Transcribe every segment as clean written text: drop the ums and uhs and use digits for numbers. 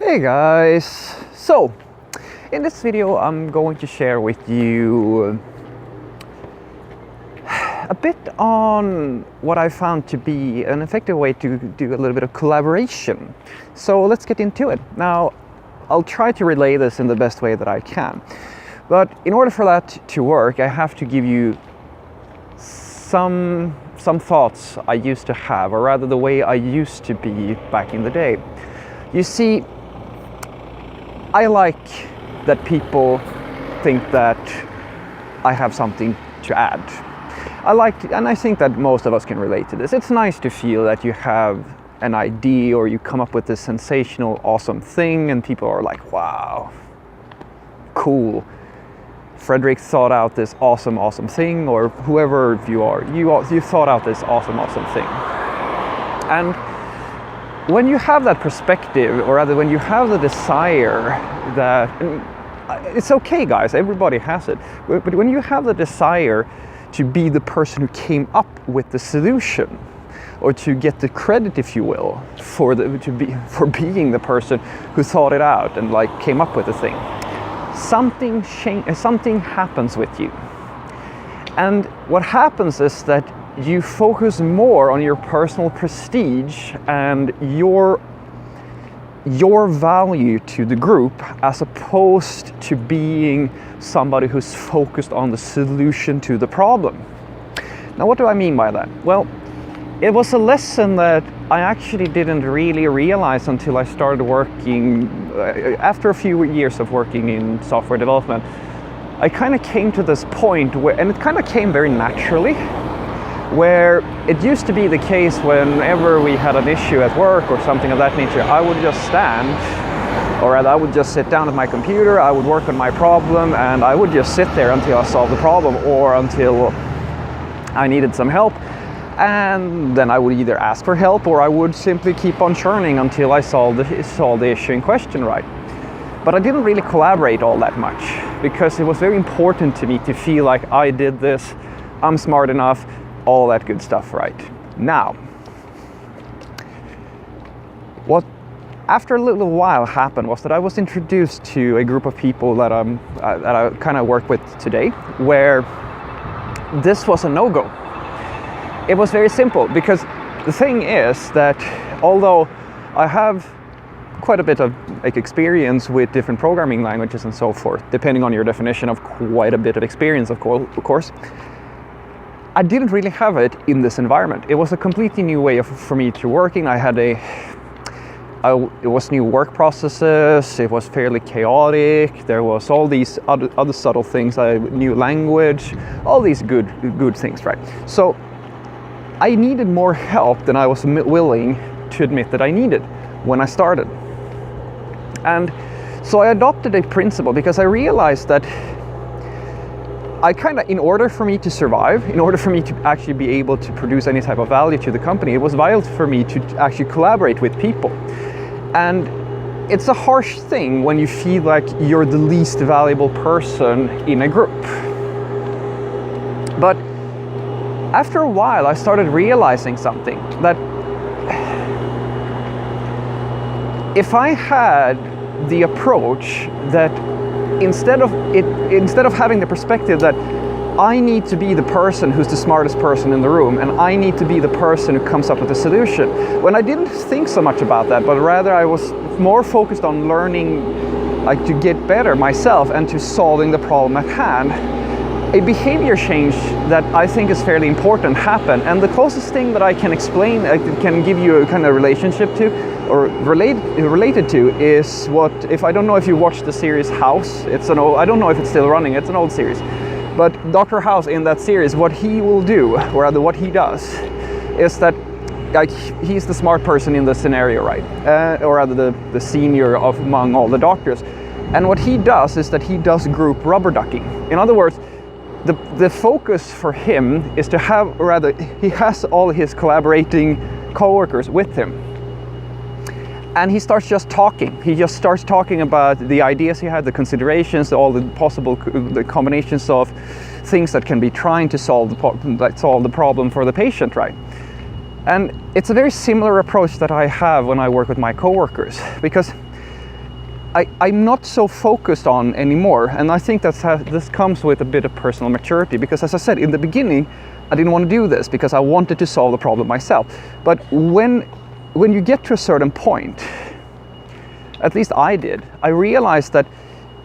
Hey guys! So, in this video I'm going to share with you a bit on what I found to be an effective way to do a little bit of collaboration. So let's get into it. Now, I'll try to relay this in the best way that I can. But in order for that to work, I have to give you some thoughts I used to have, or rather the way I used to be back in the day. You see, I like that people think that I have something to add. And I think that most of us can relate to this. It's nice to feel that you have an idea or you come up with this sensational, awesome thing and people are like, wow, cool. Fredrik thought out this awesome thing, or whoever you are, you thought out this awesome thing. And when you have that perspective, or rather when you have the desire that, it's okay guys, everybody has it, but when you have the desire to be the person who came up with the solution, or to get the credit, if you will, for being the person who thought it out and came up with the thing, something happens with you. And what happens is that you focus more on your personal prestige and your value to the group, as opposed to being somebody who's focused on the solution to the problem. Now, what do I mean by that? Well, it was a lesson that I actually didn't really realize until I started working, after a few years of working in software development. I kind of came to this point where, and it kind of came very naturally, where it used to be the case whenever we had an issue at work or something of that nature, I would just stand, or rather I would just sit down at my computer, I would work on my problem, and I would just sit there until I solved the problem or until I needed some help. And then I would either ask for help or I would simply keep on churning until I solved the issue in question, right? But I didn't really collaborate all that much, because it was very important to me to feel like I did this, I'm smart enough, all that good stuff, right? Now, what after a little while happened was that I was introduced to a group of people that I kind of work with today, where this was a no-go. It was very simple, because the thing is that although I have quite a bit of experience with different programming languages and so forth, depending on your definition of quite a bit of experience, of course, I didn't really have it in this environment. It was a completely new way for me to working. It was new work processes, it was fairly chaotic, there was all these other subtle things, new language, all these good things, right? So I needed more help than I was willing to admit that I needed when I started. And so I adopted a principle, because I realized that in order for me to survive, in order for me to actually be able to produce any type of value to the company, it was vital for me to actually collaborate with people. And it's a harsh thing when you feel like you're the least valuable person in a group. But after a while, I started realizing something, that if I had the approach that instead of having the perspective that I need to be the person who's the smartest person in the room and I need to be the person who comes up with a solution, when I didn't think so much about that, but rather I was more focused on learning to get better myself and to solving the problem at hand, a behavior change that I think is fairly important happened. And the closest thing that I can explain, I can give you a kind of relationship to, or related to, is what, if I don't know if you watched the series House, I don't know if it's still running, it's an old series, but Dr. House in that series, what he will do, or rather what he does, is that he's the smart person in the scenario, right? Or rather the senior among all the doctors. And what he does is that he does group rubber ducking. In other words, the focus for him is to have, or rather, he has all his collaborating co-workers with him. And he starts just talking. He just starts talking about the ideas he had, the considerations, all the possible combinations of things that can be trying to solve the problem for the patient, right? And it's a very similar approach that I have when I work with my coworkers, because I'm not so focused on anymore, and I think this comes with a bit of personal maturity, because as I said in the beginning, I didn't want to do this because I wanted to solve the problem myself. But when you get to a certain point, at least I did, I realized that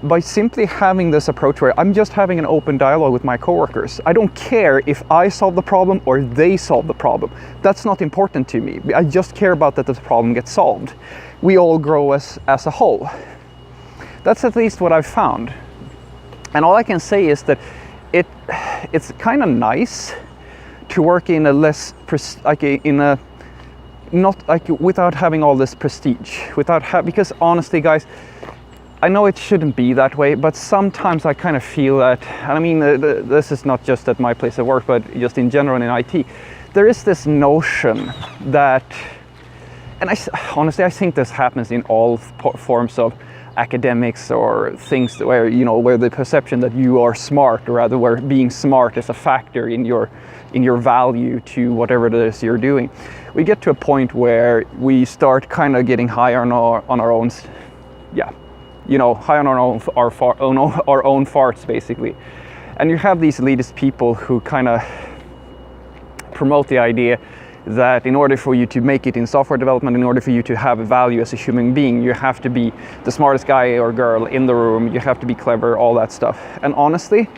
by simply having this approach where I'm just having an open dialogue with my coworkers, I don't care if I solve the problem or they solve the problem. That's not important to me. I just care about that the problem gets solved. We all grow as a whole. That's at least what I've found. And all I can say is that it's kind of nice to work in a less, not like without having all this prestige, because honestly guys, I know it shouldn't be that way, but sometimes I kind of feel that, and I mean this is not just at my place of work, but just in general in IT, there is this notion that, and honestly I think this happens in all forms of academics or things where, you know, where the perception that you are smart, or rather where being smart is a factor in your value to whatever it is you're doing. We get to a point where we start kind of getting high on our own, yeah, you know, high on our own farts basically. And you have these elitist people who kind of promote the idea that in order for you to make it in software development, in order for you to have a value as a human being, you have to be the smartest guy or girl in the room, you have to be clever, all that stuff. And honestly,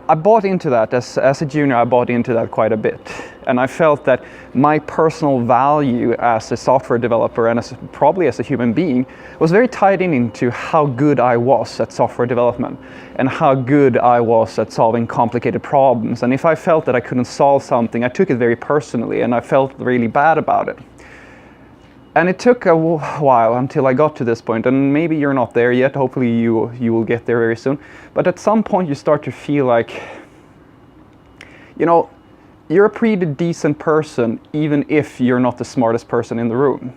I bought into that. As a junior, I bought into that quite a bit. And I felt that my personal value as a software developer and probably as a human being was very tied into how good I was at software development and how good I was at solving complicated problems. And if I felt that I couldn't solve something, I took it very personally and I felt really bad about it. And it took a while until I got to this point, and maybe you're not there yet, hopefully you will get there very soon. But at some point you start to feel like, you know, you're a pretty decent person even if you're not the smartest person in the room.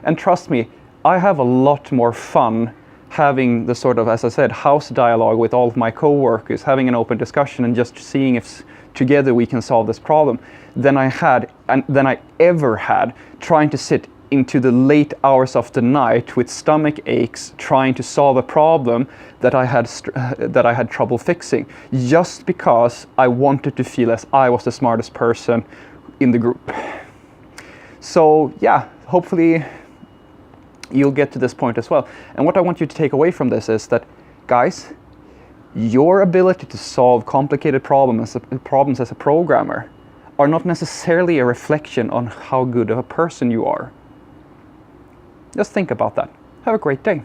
And trust me, I have a lot more fun having the sort of, as I said, house dialogue with all of my coworkers, having an open discussion and just seeing if together we can solve this problem than I ever had trying to sit into the late hours of the night with stomach aches trying to solve a problem that I had trouble fixing, just because I wanted to feel as I was the smartest person in the group. So yeah, hopefully you'll get to this point as well. And what I want you to take away from this is that, guys, your ability to solve complicated problems as a programmer are not necessarily a reflection on how good of a person you are. Just think about that. Have a great day.